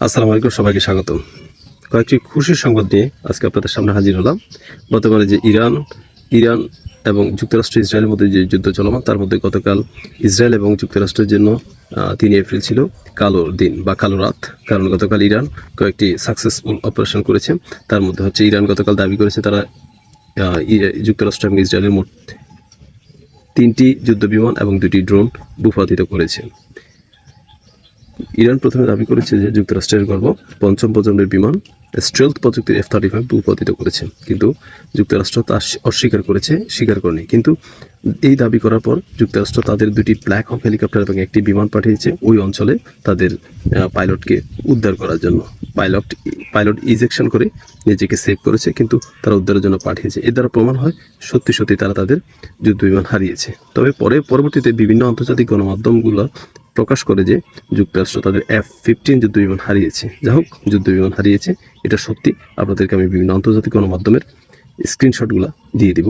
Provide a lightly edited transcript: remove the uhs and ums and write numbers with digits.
আসসালামু আলাইকুম, সবাইকে স্বাগতম। কয়েকটি খুশির সংবাদ নিয়ে আজকে আপনাদের সামনে হাজির হলাম। বর্তমানে যে ইরান এবং যুক্তরাষ্ট্র ইসরায়েলের মধ্যে যে যুদ্ধ চলমান, তার মধ্যে গতকাল ইসরায়েল এবং যুক্তরাষ্ট্রের জন্য 3 এপ্রিল ছিল কালো দিন বা কালো রাত। কারণ গতকাল ইরান কয়েকটি সাকসেসফুল অপারেশন করেছে। তার মধ্যে হচ্ছে ইরান গতকাল দাবি করেছে তারা যুক্তরাষ্ট্র এবং ইসরায়েলের মোট 3টি যুদ্ধ বিমান এবং 2টি ড্রোন ভূপাতিত করেছে। ইরান প্রথমে দাবি করেছে যে যুক্তরাষ্ট্রের গর্ব পঞ্চম প্রজন্মের বিমান স্টেলথ প্রযুক্তির F-35 ভূপাতিত করেছে, কিন্তু যুক্তরাষ্ট্র তা স্বীকার করেনি। কিন্তু এই দাবি করার পর যুক্তরাষ্ট্র তাদের 2টি ব্ল্যাক হক হেলিকপ্টার এবং একটি বিমান পাঠিয়েছে ওই অঞ্চলে তাদের পাইলটকে উদ্ধার করার জন্য। পাইলট ইজেকশন করে নিজেকে সেভ করেছে, কিন্তু তারা উদ্ধারের জন্য পাঠিয়েছে। এর দ্বারা প্রমাণ হয় সত্যি সত্যি তারা তাদের যুদ্ধ বিমান হারিয়েছে। তবে পরবর্তীতে বিভিন্ন আন্তর্জাতিক গণমাধ্যমগুলো প্রকাশ করে যে যুক্তরাষ্ট্র তাদের F-15 যুদ্ধ বিমান হারিয়েছে। যা হোক, যুদ্ধ বিমান হারিয়েছে এটা সত্যি। আপনাদেরকে আমি বিভিন্ন আন্তর্জাতিক গণমাধ্যমের স্ক্রিনশটগুলো দিয়ে দিব।